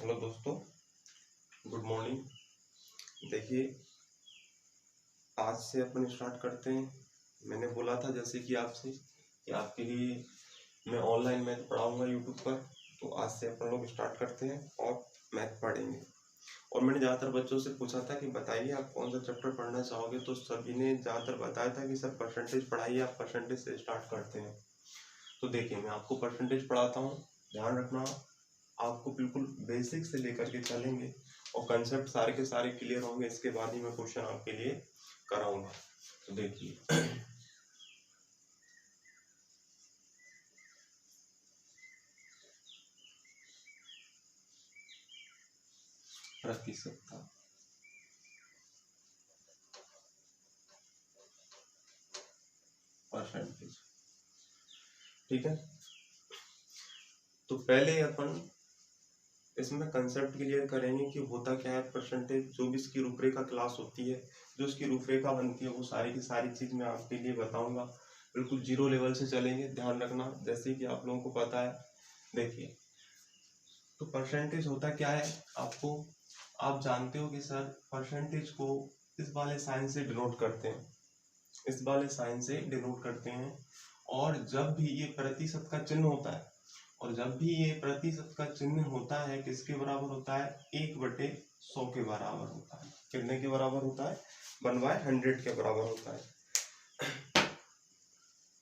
Hello दोस्तों, good morning. देखिए, आज से अपन स्टार्ट करते हैं। मैंने बोला था जैसे कि आपसे कि आपके लिए मैं ऑनलाइन मैथ पढ़ाऊंगा यूट्यूब पर। तो आज से अपन लोग स्टार्ट करते हैं और मैथ पढ़ेंगे। और मैंने ज़्यादातर बच्चों से पूछा था कि बताइए आप कौन सा चैप्टर पढ़ना चाहोगे, तो सभी ने ज़्यादातर बताया था कि सर परसेंटेज पढ़ाइए, आप परसेंटेज से स्टार्ट करते हैं। तो देखिए, मैं आपको परसेंटेज पढ़ाता हूँ, ध्यान रखना। आपको बिल्कुल बेसिक से लेकर के चलेंगे और कंसेप्ट सारे के सारे क्लियर होंगे, इसके बाद ही मैं क्वेश्चन आपके लिए कराऊंगा। तो देखिए, प्रतिशत का परसेंटेज, ठीक है। तो पहले अपन इसमें कंसेप्ट क्लियर करेंगे कि होता क्या है परसेंटेज। जो भी इसकी रूपरेखा क्लास होती है, जो इसकी रूपरेखा बनती है, वो सारी की सारी चीज मैं आपके लिए बताऊंगा। बिल्कुल जीरो लेवल से चलेंगे, ध्यान रखना, जैसे कि आप लोगों को पता है। देखिए, तो परसेंटेज होता क्या है, आपको आप जानते हो कि सर परसेंटेज को इस वाले साइन से डिनोट करते हैं, इस वाले साइन से डिनोट करते हैं। और जब भी ये प्रतिशत का चिन्ह होता है, और जब भी ये प्रतिशत का चिन्ह होता है, किसके बराबर होता है, 1/100 के बराबर होता है। कितने के बराबर होता है, 1/100 के बराबर होता है।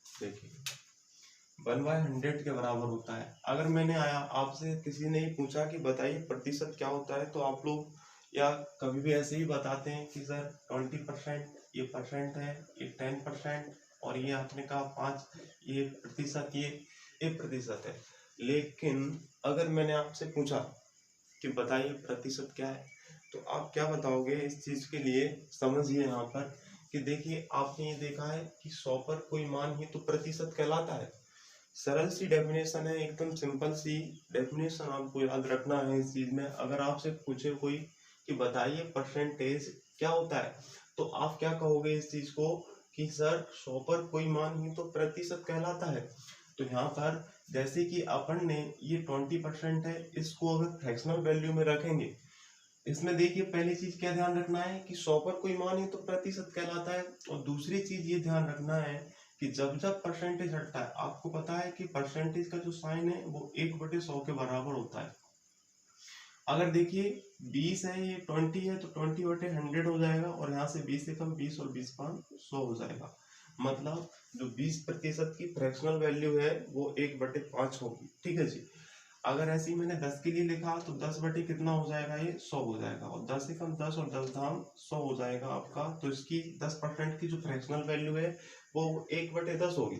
देखिए, 1/100 के बराबर होता है। अगर मैंने आया आपसे किसी ने ही पूछा कि बताइए प्रतिशत क्या होता है, तो आप लोग या कभी भी ऐसे ही बताते हैं कि सर 20%, ये परसेंट है, ये 10%, और ये आपने कहा 5, ये प्रतिशत, ये प्रतिशत है। लेकिन अगर मैंने आपसे पूछा कि बताइए प्रतिशत क्या है, तो आप क्या बताओगे इस चीज के लिए। समझिए यहाँ पर कि देखिए, आपने ये देखा है कि 100 पर कोई मान ही तो प्रतिशत कहलाता है। सरल सी डेफिनेशन है, एकदम सिंपल सी डेफिनेशन आपको याद रखना है इस चीज में। अगर आपसे पूछे कोई कि बताइए परसेंटेज क्या होता है, तो आप क्या कहोगे इस चीज को कि सर 100 पर कोई मान ही तो प्रतिशत कहलाता है। तो यहाँ पर जैसे कि अपन ने ये 20% है, इसको अगर फ्रैक्शनल वैल्यू में रखेंगे, इसमें देखिए पहली चीज क्या ध्यान रखना है कि 100 पर कोई मान है तो प्रतिशत कहलाता है। और दूसरी चीज ये ध्यान रखना है कि जब जब परसेंटेज हटता है, आपको पता है कि परसेंटेज का जो साइन है वो 1/100 के बराबर होता है। अगर देखिए 20 है, ये 20 है, तो 20/100 हो जाएगा, और यहाँ से 20 से कम 20 और 20 5 100 हो जाएगा। मतलब जो 20% की फ्रैक्शनल वैल्यू है वो 1/5 होगी, ठीक है जी। अगर ऐसे ही मैंने 10 के लिए लिखा तो 10 बटे कितना हो जाएगा, ये 100 हो जाएगा, और 10 से कम 10 और 10 धाम 100 हो जाएगा आपका। तो इसकी 10% की जो फ्रैक्शनल वैल्यू है वो 1/10 होगी।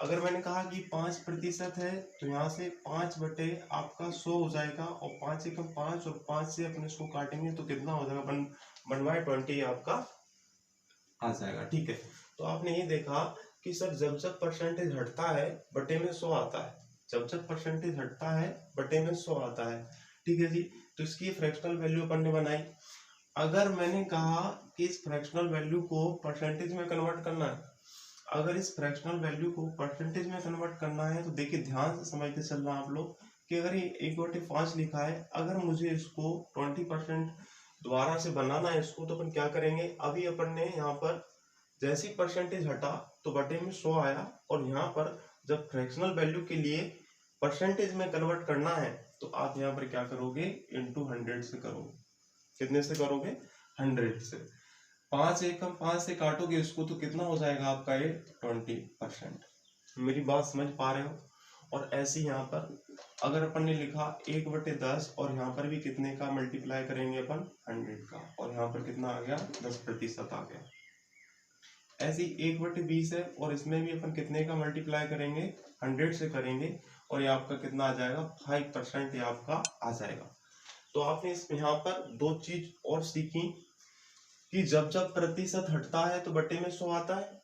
अगर मैंने कहा कि 5% है, तो यहाँ से 5 बटे आपका 100 हो जाएगा, और 5 से कम 5 और 5 से अपने इसको काटेंगे तो कितना हो जाएगा, 1/20 आपका आ जाएगा, ठीक है। तो आपने ये देखा कि सर जब जब परसेंटेज हटता है बटे में 100 आता है, जब जब परसेंटेज हटता है बटे में 100 आता है, ठीक है जी। तो इसकी फ्रैक्शनल वैल्यू अपन ने बनाई। अगर मैंने कहा कि इस फ्रैक्शनल वैल्यू को परसेंटेज में कन्वर्ट करना है, अगर इस फ्रैक्शनल वैल्यू को परसेंटेज में कन्वर्ट करना है, तो देखिए ध्यान से समझते चलना आप लोग कि अगर ये 1/5 लिखा है, अगर मुझे इसको 20% दोबारा से बनाना है इसको, तो अपन क्या करेंगे, अभी अपन ने यहाँ पर जैसी परसेंटेज हटा तो बटे में 100 आया, और यहाँ पर जब फ्रैक्शनल वैल्यू के लिए परसेंटेज में कन्वर्ट करना है, तो आप यहाँ पर क्या करोगे, इंटू 100 से करोगे। कितने से करोगे, 100 से। 5 एकम 5 से काटोगे इसको तो कितना हो जाएगा आपका, ये 20%। मेरी बात समझ पा रहे हो। और ऐसे ही यहाँ पर अगर अपन ने लिखा 1/10, और यहाँ पर भी कितने का मल्टीप्लाई करेंगे अपन, 100 का, और यहाँ पर कितना आ गया, 10% आ गया। ऐसे ही 1/20 है, और इसमें भी अपन कितने का मल्टीप्लाई करेंगे, 100 से करेंगे, और ये आपका कितना आ जाएगा, 5% ये आपका आ जाएगा। तो आपने इसमें यहाँ पर दो चीज और सीखी कि जब जब प्रतिशत हटता है तो बटे में 100 आता है,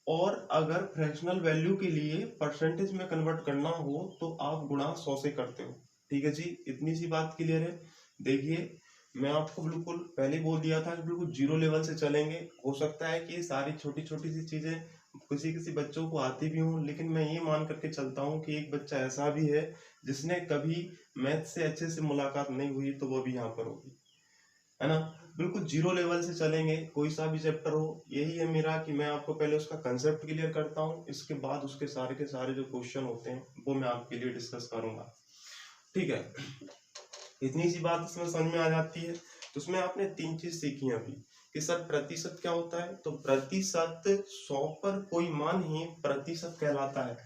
और अगर फ्रैक्शनल वैल्यू के लिए परसेंटेज में कन्वर्ट करना हो तो आप गुणा 100 से करते हो, ठीक है जी। इतनी सी बात क्लियर है। देखिए, मैं आपको बिल्कुल पहले बोल दिया था कि बिल्कुल जीरो लेवल से चलेंगे। हो सकता है कि सारी छोटी छोटी सी चीजें किसी किसी बच्चों को आती भी हूँ, लेकिन मैं ये मान करके चलता हूँ कि एक बच्चा ऐसा भी है जिसने कभी मैथ से अच्छे से मुलाकात नहीं हुई, तो वो भी यहाँ पर होगी, है ना। बिल्कुल जीरो लेवल से चलेंगे, कोई सा भी चैप्टर हो। यही है मेरा कि मैं आपको पहले उसका कंसेप्ट क्लियर करता हूँ, इसके बाद उसके सारे के सारे जो क्वेश्चन होते हैं वो मैं आपके लिए डिस्कस करूंगा, ठीक है। इतनी सी बात इसमें समझ में आ जाती है। तो उसमें आपने 3 चीज सीखी अभी कि सर प्रतिशत क्या होता है। तो प्रतिशत 100 पर कोई मान ही प्रतिशत कहलाता है।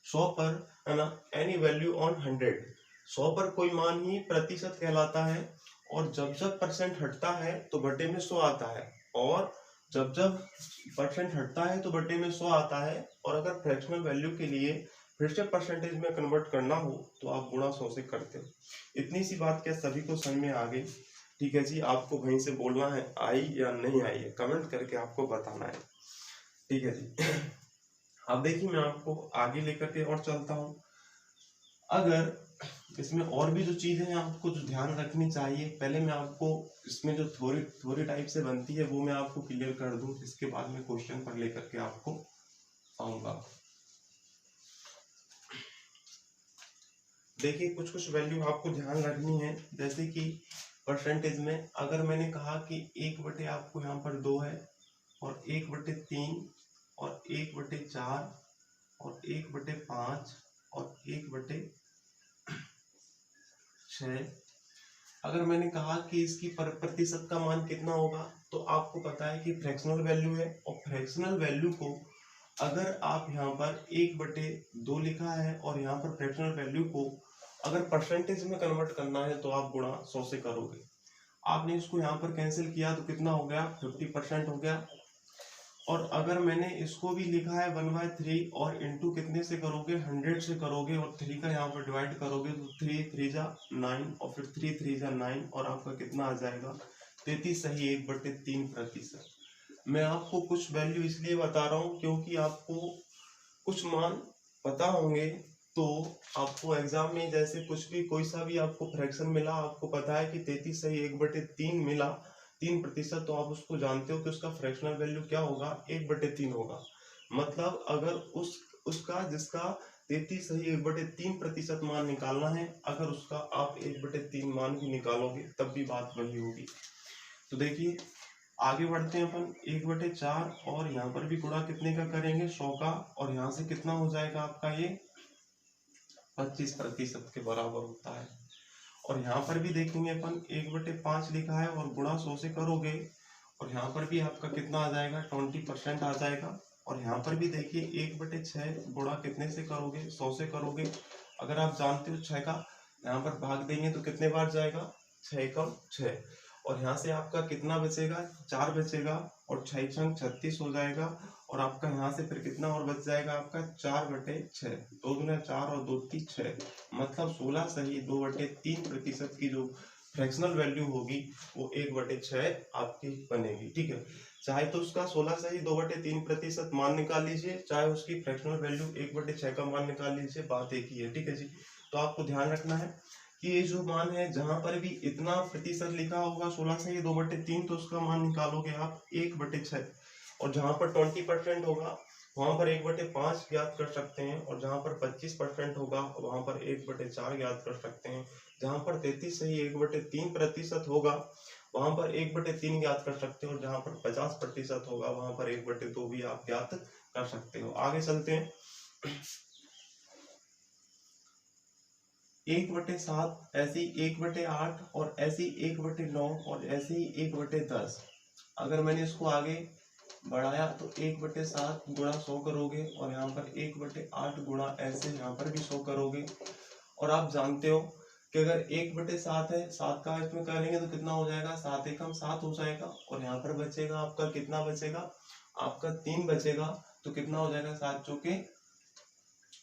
100 पर, है ना, एनी वैल्यू ऑन 100, 100 पर कोई मान ही प्रतिशत कहलाता है। और जब जब परसेंट हटता है तो बटे में 100 आता है, और जब जब परसेंट हटता है तो बटे में 100 आता है। और अगर फ्रैक्शनल वैल्यू के लिए फिर से परसेंटेज में कन्वर्ट करना हो तो आप गुणा 100 से करते हो। इतनी सी बात क्या सभी को समझ में आ गई? ठीक है जी, आपको वहीं से बोलना है आई या नहीं आई है, कमेंट करके आपको बताना है, ठीक है जी। अब देखिए मैं आपको आगे लेकर के और चलता हूँ। अगर इसमें और भी जो चीजें हैं आपको जो ध्यान रखनी चाहिए, पहले मैं आपको इसमें जो थ्योरी टाइप से बनती है वो मैं आपको क्लियर कर दूं, इसके बाद मैं क्वेश्चन पर लेकर के आपको आऊंगा। देखिए कुछ कुछ वैल्यू आपको ध्यान रखनी है, जैसे कि परसेंटेज में अगर मैंने कहा कि 1 बटे आपको यहाँ पर 2 है, और 1/3, और 1/4, और 1/5, और 1/6, अगर मैंने कहा कि इसकी प्रतिशत का मान कितना होगा, तो आपको पता है कि फ्रैक्शनल वैल्यू है, और फ्रैक्शनल वैल्यू को अगर आप यहाँ पर 1/2 लिखा है और यहाँ पर फ्रैक्शनल वैल्यू को अगर परसेंटेज में कन्वर्ट करना है तो आप गुणा 100 से करोगे। आपने इसको यहाँ पर कैंसिल किया तो कितना हो गया, 50% हो गया। और अगर मैंने इसको भी लिखा है 1/3 और इंटू कितने से करोगे, 100 से करोगे, और 3 का यहाँ पर डिवाइड करोगे तो 3 3 जा 9, और फिर 3 3 जा 9, और आपका कितना आ जाएगा 33 सही 1/3%। मैं आपको कुछ वैल्यू इसलिए बता रहा हूँ क्योंकि आपको कुछ मान पता होंगे, तो आपको एग्जाम में जैसे कुछ भी कोई सा भी आपको फ्रैक्शन मिला, आपको पता है कि 33 सही 1/3 मिला, 3%, तो आप उसको जानते हो कि उसका फ्रैक्शनल वैल्यू क्या होगा, 1/3 होगा। मतलब अगर उसका जिसका 33 सही 1/3% मान निकालना है, अगर उसका आप 1/3 मान भी निकालोगे तब भी बात वही होगी। तो देखिए आगे बढ़ते हैं अपन, 1/4, और यहाँ पर भी गुणा कितने का करेंगे, 100 का, और यहाँ से कितना हो जाएगा आपका ये 25% के बराबर होता है। और यहाँ पर भी देखेंगे अपन 1/5 लिखा है और गुणा 100 से करोगे, और यहाँ पर भी आपका कितना आ जाएगा 20% आ जाएगा। और यहाँ पर भी देखिए 1/6 गुणा कितने से करोगे, 100 से करोगे। अगर आप जानते हो 6 का यहाँ पर भाग देंगे तो कितने बार जाएगा, 6 एकम 6, और यहाँ से आपका कितना बचेगा, 4 बचेगा, और 6 छंग 36 हो जाएगा। और आपका यहाँ से फिर कितना और बच जाएगा आपका 4/6, 2 दूना 4 और 2 3 6, मतलब 16 सही 2/3% की जो फ्रैक्शनल वैल्यू होगी वो 1/6 आपकी बनेगी, ठीक है। चाहे तो उसका 16 सही 2/3% मान निकाल लीजिए, चाहे उसकी फ्रैक्शनल वैल्यू 1/6 का मान निकाल लीजिए, बात एक ही है, ठीक है जी। तो आपको ध्यान रखना है कि ये जो मान है जहां पर भी इतना प्रतिशत लिखा होगा 16 से 2/3, तो उसका मान निकालोगे आप 1/6, और जहां पर 20% होगा वहां पर 1/5 ज्ञात कर सकते हैं, और जहां पर 25% होगा वहां पर 1/4 ज्ञात कर सकते हैं। जहां पर 33 से 1/3% होगा वहां पर 1/3 ज्ञात कर सकते हो, और जहां पर 50% होगा वहां पर 1/2 भी आप ज्ञात कर सकते हो। आगे चलते हैं, 1/7, ऐसी 1/8, और ऐसी 1/9, और ऐसी 1/10। अगर मैंने इसको आगे बढ़ाया तो 1/7 गुणा 100 करोगे, और यहाँ पर 1/8 गुणा ऐसे यहाँ पर भी 100 करोगे। और आप जानते हो कि अगर 1/7 है, 7 का इसमें करेंगे तो कितना हो जाएगा, 7 एकम 7 हो जाएगा, और यहाँ पर बचेगा आपका कितना बचेगा, आपका 3 बचेगा, तो कितना हो जाएगा 7 चौके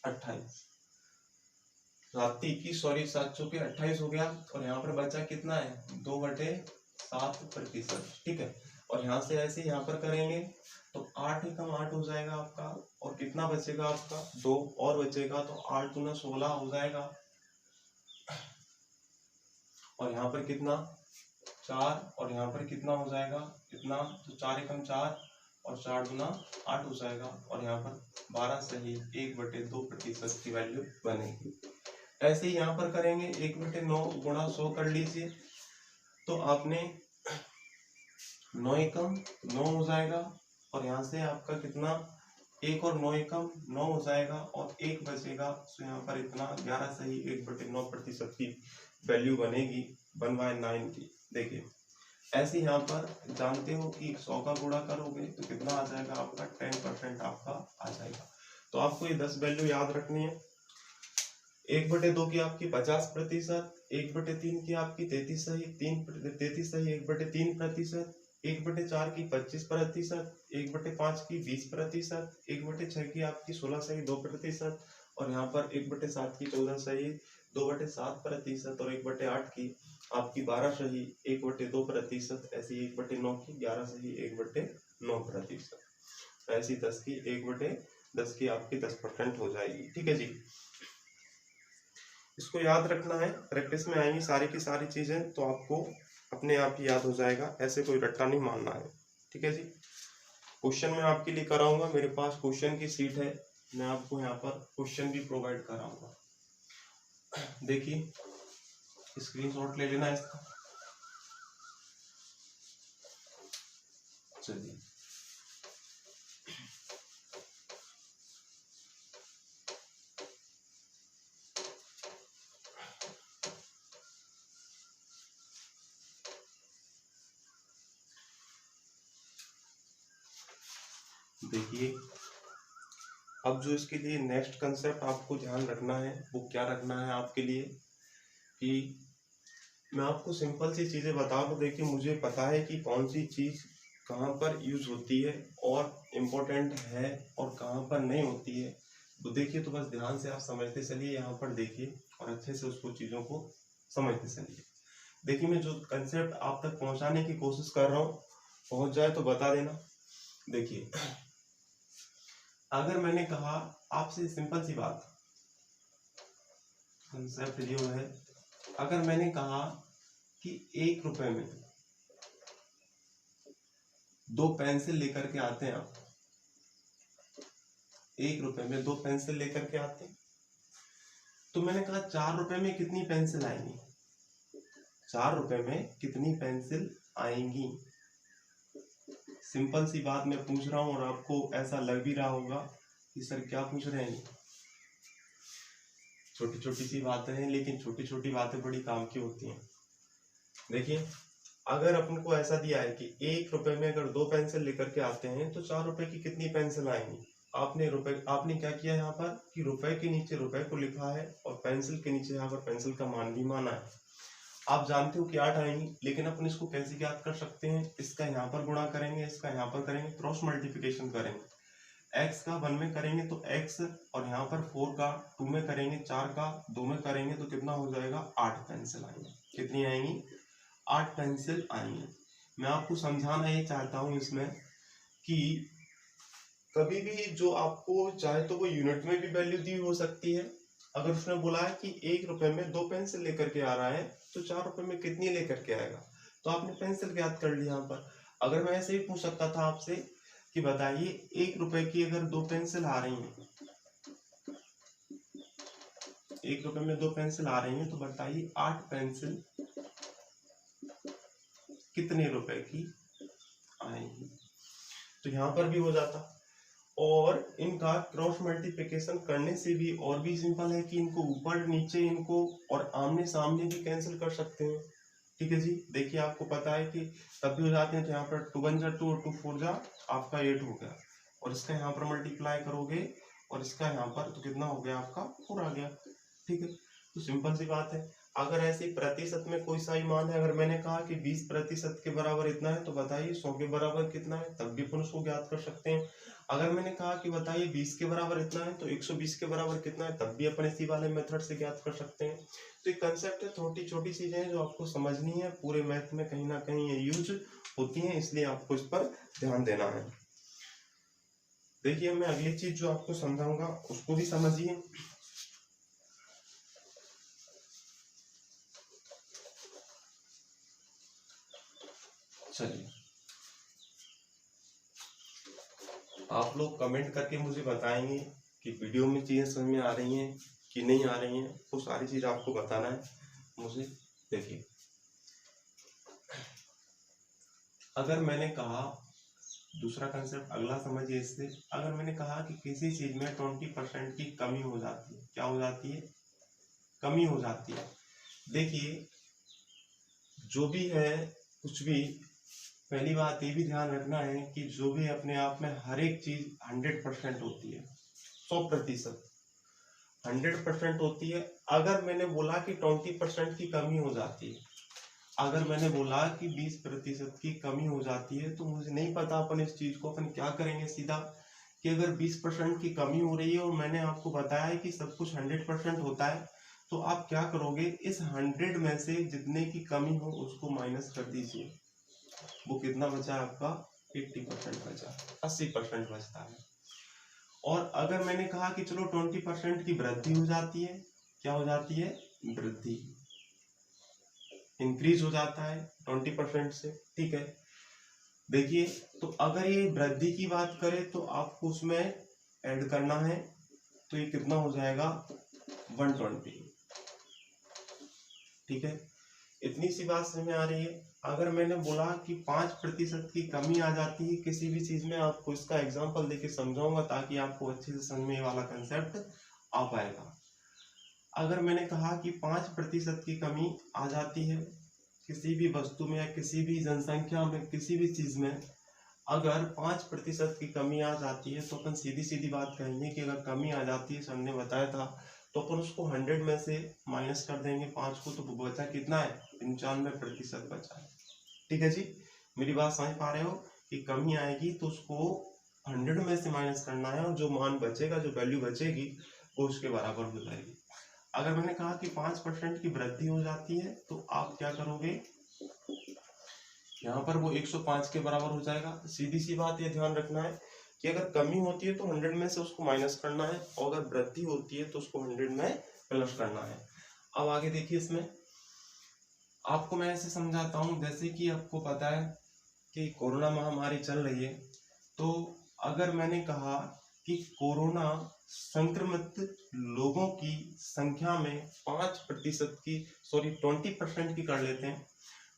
28, 7 चौके 28 हो गया। और यहाँ पर बचा कितना है 2/7%, ठीक है। और यहाँ से ऐसे यहाँ पर करेंगे तो 8 एकम 8 हो जाएगा आपका, और कितना बचेगा आपका 2 और बचेगा, तो 8 दूना 16 हो जाएगा, और यहाँ पर कितना 4, और यहाँ पर कितना हो जाएगा इतना, तो 4 एकम 4, और 4 गुना 8 हो जाएगा और यहाँ पर 12 सही 1/2% की वैल्यू बनेगी। ऐसे ही यहाँ पर करेंगे 1/9 गुणा 100 कर लीजिए, तो आपने 9 एकम 9 हो जाएगा और यहाँ से आपका कितना 1 और 9 एकम 9 हो जाएगा और 1 बचेगा, तो यहाँ पर इतना 11 सही 1/9% की वैल्यू बनेगी 1/9 की। देखिए ऐसे यहाँ पर जानते हो कि 100 का गुणा करोगे तो कितना आ जाएगा आपका 10% आपका आ जाएगा। तो आपको ये 10 वैल्यू याद रखनी है। 1/2 की आपकी 50%, 1/3 की आपकी 33 सही 1/3 1/4 की 25%, 1/5 की 20%, 1/6 की आपकी 16 सही 2% और यहाँ पर 1/7 की 14 सही 2/7% और 1/8 की आपकी 12 सही 1/2%, ऐसी 1/9 की 11 सही 1/9%, ऐसी 10 की 1/10 की आपकी 10% हो जाएगी। ठीक है जी, इसको याद रखना है, प्रैक्टिस में आएंगी सारी की सारी चीजें तो आपको अपने आप ही याद हो जाएगा, ऐसे कोई रट्टा नहीं मारना है। ठीक है जी, क्वेश्चन मैं आपके लिए कराऊंगा, मेरे पास क्वेश्चन की सीट है, मैं आपको यहाँ पर क्वेश्चन भी प्रोवाइड कराऊंगा। देखिए स्क्रीनशॉट ले लेना इसका। चलिए देखिए, अब जो इसके लिए नेक्स्ट कंसेप्ट आपको ध्यान रखना है वो क्या रखना है आपके लिए कि मैं आपको सिंपल सी चीज़ें बता दूं। देखिए मुझे पता है कि कौन सी चीज़ कहाँ पर यूज होती है और इम्पोर्टेंट है और कहाँ पर नहीं होती है, तो देखिए तो बस ध्यान से आप समझते चलिए, यहाँ पर देखिए और अच्छे से उसको चीज़ों को समझते चलिए। देखिए मैं जो कंसेप्ट आप तक पहुँचाने की कोशिश कर रहा हूँ, पहुँच जाए तो बता देना। देखिए अगर मैंने कहा आपसे सिंपल सी बात, कंसेप्ट जो है, अगर मैंने कहा कि 1 रुपए में 2 पेंसिल लेकर के आते हैं आप, 1 रुपए में 2 पेंसिल लेकर के आते हैं, तो मैंने कहा 4 रुपए में कितनी पेंसिल आएंगी, 4 रुपए में कितनी पेंसिल आएंगी। सिंपल सी बात मैं पूछ रहा हूं और आपको ऐसा लग भी रहा होगा कि सर क्या पूछ रहे हैं, छोटी छोटी सी बातें हैं लेकिन छोटी छोटी बातें बड़ी काम की होती हैं। देखिए अगर अपन को ऐसा दिया है कि 1 रुपए में अगर 2 पेंसिल लेकर के आते हैं तो 4 रुपए की कितनी पेंसिल आएंगी। आपने क्या किया यहाँ पर कि रुपए के नीचे रुपए को लिखा है और पेंसिल के नीचे यहाँ पर पेंसिल का मान भी माना है। आप जानते हो कि 8 आएंगी, लेकिन अपन इसको कैसे ज्ञात कर सकते हैं, इसका यहाँ पर गुणा करेंगे, इसका यहाँ पर करेंगे, क्रॉस मल्टीप्लिकेशन करेंगे। x का 1 में करेंगे तो x और यहाँ पर 4 का 2 में करेंगे, 4 का 2 में करेंगे तो कितना हो जाएगा 8 पेंसिल आएंगी। कितनी आएंगी 8 पेंसिल आएंगी। मैं आपको समझाना ये चाहता हूँ इसमें कि कभी भी जो आपको चाहे तो वो यूनिट में भी वैल्यू दी हो सकती है। अगर उसने बोला है कि 1 रुपए में 2 पेंसिल लेकर के आ रहा है तो 4 रुपए में कितनी लेकर के आएगा, तो आपने पेंसिल ज्ञात कर ली। यहाँ पर अगर मैं ऐसे ही पूछ सकता था आपसे कि बताइए 1 रुपए की अगर 2 पेंसिल आ रही हैं, 1 रुपए में 2 पेंसिल आ रही हैं तो बताइए 8 पेंसिल कितने रुपए की आएंगी, तो यहाँ पर भी हो जाता। और इनका क्रॉस मल्टीप्लिकेशन करने से भी और भी सिंपल है कि इनको ऊपर नीचे इनको और आमने सामने भी कैंसिल कर सकते हैं। ठीक है जी, देखिए आपको पता है कि तब भी हो जाते हैं, तो यहाँ पर 2 1 जा 2 2 4 जा आपका 8 हो गया और इसका यहाँ पर मल्टीप्लाई करोगे और इसका यहाँ पर तो कितना हो गया आपका 4 आ गया। ठीक है, तो सिंपल सी बात है। अगर ऐसे प्रतिशत में कोई सा ही मान है, अगर मैंने कहा कि 20% के बराबर इतना है तो बताइए 100 के बराबर कितना है, तब भी अपन उसको ज्ञात कर सकते हैं। अगर मैंने कहा कि बताइए 20 के बराबर इतना है तो 120 के बराबर कितना है, तब भी अपन इसी वाले मेथड से ज्ञात कर सकते हैं। तो एक कंसेप्ट है, छोटी छोटी चीजें हैं जो आपको समझनी है, पूरे मैथ में कहीं ना कहीं ये यूज होती हैं, इसलिए आपको इस पर ध्यान देना है। देखिए मैं अगली चीज जो आपको समझाऊंगा उसको भी समझिए। चलिए आप लोग कमेंट करके मुझे बताएंगे कि वीडियो में चीज़ें समझ में आ रही हैं कि नहीं आ रही हैं, वो सारी चीज़ आपको बताना है मुझे। देखिए, अगर मैंने कहा, दूसरा कंसेप्ट अगला समझिए इससे, अगर मैंने कहा कि किसी चीज़ में 20% की कमी हो जाती है, क्या हो जाती है, कमी हो जाती है। देखिए, जो भी है कुछ भी, पहली बात ये भी ध्यान रखना है कि जो भी अपने आप में हर एक चीज 100% होती है, 100% 100% होती है। अगर मैंने बोला कि 20% की कमी हो जाती है, अगर मैंने बोला कि 20% की कमी हो जाती है, तो मुझे नहीं पता अपन इस चीज को अपन क्या करेंगे सीधा, कि अगर 20% की कमी हो रही है और मैंने आपको बताया है कि सब कुछ 100% होता है, तो आप क्या करोगे, इस 100 में से जितने की कमी हो उसको माइनस कर दीजिए। वो कितना बचा आपका, 80% बचा, 80% बचता है। और अगर मैंने कहा कि चलो 20% की वृद्धि हो जाती है, क्या हो जाती है, वृद्धि, इंक्रीज हो जाता है 20% से, ठीक है। देखिए, तो अगर ये वृद्धि की बात करें तो आपको उसमें ऐड करना है, तो ये कितना हो जाएगा, 120, ठीक है। इतनी सी बात समझ में आ रही है। अगर मैंने बोला कि 5% की कमी आ जाती है किसी भी चीज में, आपको इसका एग्जांपल देके समझाऊंगा ताकि आपको अच्छे से समझ में वाला कंसेप्ट आ पाएगा। अगर मैंने कहा कि 5% की कमी आ जाती है किसी भी वस्तु में या किसी भी जनसंख्या में, किसी भी चीज में, अगर 5% की कमी आ जाती है, तो अपन सीधी सीधी बात कहेंगे कि अगर कमी आ जाती है, सर ने बताया था, तो अपन उसको 100 में से माइनस कर देंगे 5 को, तो बचा कितना है, 95% बचा है, ठीक है जी। मेरी बात समझ पा रहे हो कि कमी आएगी तो उसको 100 में से माइनस करना है, और जो मान बचेगा, जो वैल्यू बचेगी, वो उसके बराबर हो जाएगी। अगर मैंने कहा कि 5% की वृद्धि हो जाती है, तो आप क्या करोगे, यहाँ पर वो 105 के बराबर हो जाएगा। सीधी सी बात ये ध्यान रखना है कि अगर कमी होती है तो 100 में से उसको माइनस करना है, और अगर वृद्धि होती है तो उसको 100 में प्लस करना है। अब आगे देखिए, इसमें आपको मैं ऐसे समझाता हूँ, जैसे कि आपको पता है कि कोरोना महामारी चल रही है, तो अगर मैंने कहा कि कोरोना संक्रमित लोगों की संख्या में 5% की, सॉरी 20% की कर लेते हैं,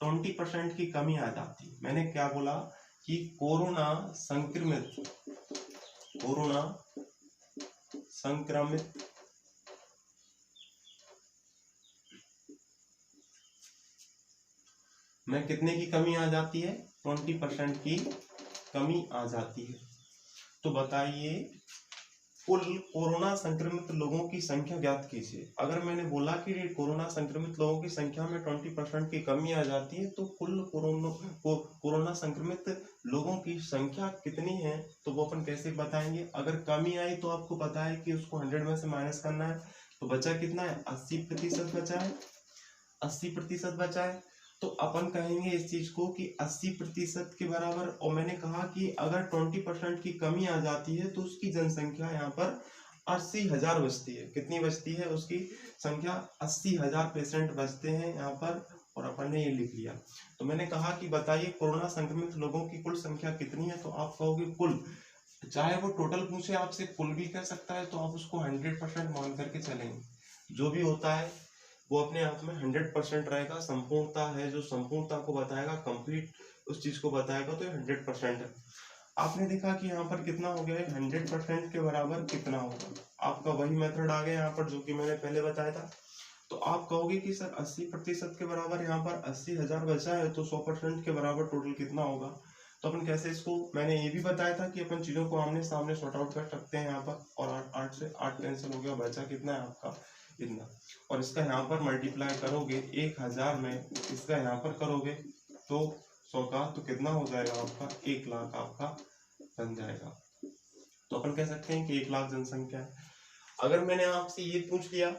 20% की कमी आ जाती है। मैंने क्या बोला कि कोरोना संक्रमित में कितने की कमी आ जाती है, 20% की कमी आ जाती है। तो बताइए, कुल कोरोना संक्रमित लोगों की संख्या ज्ञात कीजिए। अगर मैंने बोला कि कोरोना संक्रमित लोगों की संख्या में 20% की कमी आ जाती है, तो कुल कोरोना संक्रमित लोगों की संख्या कितनी है, तो वो अपन कैसे बताएंगे। अगर कमी आई तो आपको पता है कि उसको 100 में से माइनस करना है, तो बचा कितना है, 80% बचा है, 80% बचा है। तो अपन कहेंगे इस चीज को कि 80% के बराबर, और मैंने कहा कि अगर 20% की कमी आ जाती है तो उसकी जनसंख्या यहाँ पर 80,000 बचती है। कितनी बचती है, उसकी संख्या 80,000 पेशेंट बचते हैं यहाँ पर, और अपन ने ये लिख लिया। तो मैंने कहा कि बताइए कोरोना संक्रमित लोगों की कुल संख्या कितनी है, तो आप कहोगे कुल, चाहे वो टोटल पूछे आपसे, कुल भी कर सकता है, तो आप उसको 100% मान करके चलेंगे। जो भी होता है वो अपने आप में 100% रहेगा। संपूर्णता है, जो संपूर्णता को बताएगा, कंप्लीट उस चीज को बताएगा, तो ये 100% है। आपने देखा कि यहाँ पर कितना हो गया है, 100% के बराबर कितना होगा, आपका वही मेथड आ गया यहाँ पर जो कि मैंने पहले बताया था। तो आप कहोगे कि सर 80% के बराबर यहाँ पर 80,000 बचा है, तो 100% के बराबर टोटल कितना होगा। तो अपन कैसे इसको, मैंने ये भी बताया था कि अपन चीजों को आमने सामने सॉर्ट आउट कर सकते हैं यहाँ पर, और 8 से 8 कैंसिल हो गया, बचा कितना है आपका, इतना। और इसका यहाँ पर मल्टीप्लाई करोगे 1000 में, इसका यहाँ पर करोगे तो 100 का, तो कितना हो जाएगा आपका, 1 लाख आपका बन जाएगा। तो अपन कह सकते हैं कि 1 लाख जनसंख्या है। अगर मैंने आपसे ये पूछ लिया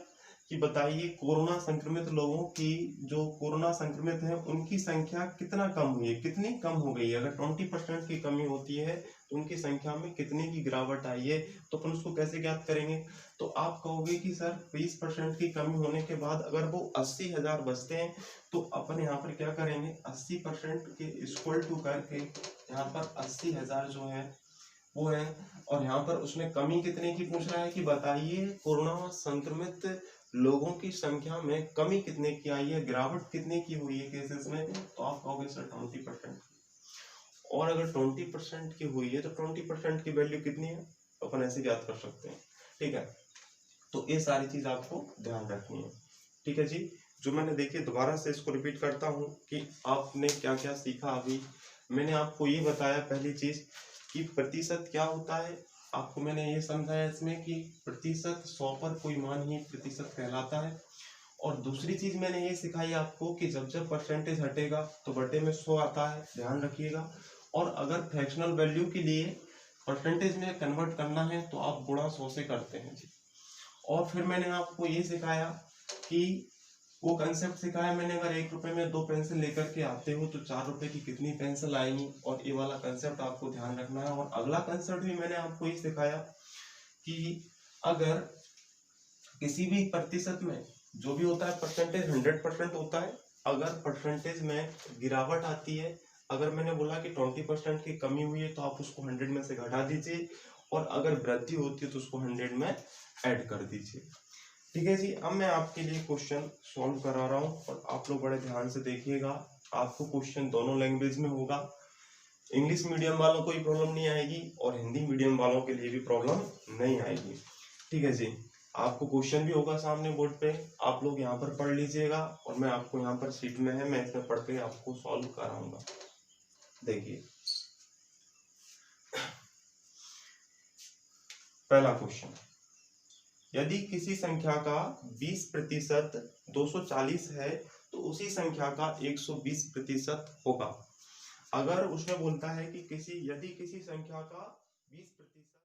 कि बताइए कोरोना संक्रमित लोगों की, जो कोरोना संक्रमित है उनकी संख्या कितना कम हुई है, कितनी कम हो गई है, अगर 20% की कमी होती है तो उनकी संख्या में कितने की गिरावट आई है, तो अपन उसको कैसे ज्ञात करेंगे। तो आप कहोगे कि सर 20% की कमी होने के बाद अगर वो 80,000 बचते हैं, तो अपन यहाँ पर क्या करेंगे, 80% के इक्वल टू करके यहाँ पर 80,000 जो है वो है। और यहाँ पर उसने कमी कितने की पूछ रहा है कि बताइए कोरोना संक्रमित लोगों की संख्या में कमी कितने की आई है, गिरावट कितने की हुई है केसेस में, तो आप कहोगे सर 20%। और अगर 20% की हुई है तो 20% की वैल्यू कितनी है, तो अपन ऐसे याद कर सकते हैं। ठीक है, तो ये सारी चीज आपको ध्यान रखनी है। ठीक है जी, जो मैंने देखिए दोबारा से इसको रिपीट करता हूँ कि आपने क्या क्या सीखा। अभी मैंने आपको ये बताया पहली चीज कि प्रतिशत क्या होता है, आपको मैंने ये समझाया इसमें कि प्रतिशत 100 पर कोई मान ही प्रतिशत कहलाता है। और दूसरी चीज मैंने ये सिखाई आपको कि जब जब परसेंटेज हटेगा तो बटे में 100 आता है, ध्यान रखिएगा। और अगर फ्रैक्शनल वैल्यू के लिए परसेंटेज में कन्वर्ट करना है तो आप गुणा 100 से करते हैं जी। और फिर मैंने आपको ये सिखाया कि वो कंसेप्ट सिखाया मैंने, अगर 1 रुपए में 2 पेंसिल लेकर के आते हो तो 4 रुपए की कितनी पेंसिल आएंगी, और ये वाला कंसेप्ट आपको ध्यान रखना है। और अगला कंसेप्ट भी मैंने आपको ये सिखाया कि अगर किसी भी प्रतिशत में जो भी होता है परसेंटेज 100% होता है, अगर परसेंटेज में गिरावट आती है, अगर मैंने बोला कि 20% की कमी हुई है तो आप उसको 100 में से घटा दीजिए, और अगर वृद्धि होती है तो उसको 100 में ऐड कर दीजिए। ठीक है जी, अब मैं आपके लिए क्वेश्चन सॉल्व करा रहा हूँ और आप लोग बड़े ध्यान से देखिएगा। आपको क्वेश्चन दोनों लैंग्वेज में होगा, इंग्लिश मीडियम वालों को भी प्रॉब्लम नहीं आएगी और हिंदी मीडियम वालों के लिए भी प्रॉब्लम नहीं आएगी। ठीक है जी, आपको क्वेश्चन भी होगा सामने बोर्ड पे, आप लोग यहाँ पर पढ़ लीजिएगा और मैं आपको यहाँ पर शीट में है, मैं इसमें पढ़ के आपको सॉल्व कराऊंगा। देखिए पहला क्वेश्चन, यदि किसी संख्या का 20% 240 है तो उसी संख्या का 120% होगा। अगर उसमें बोलता है कि यदि किसी संख्या का 20%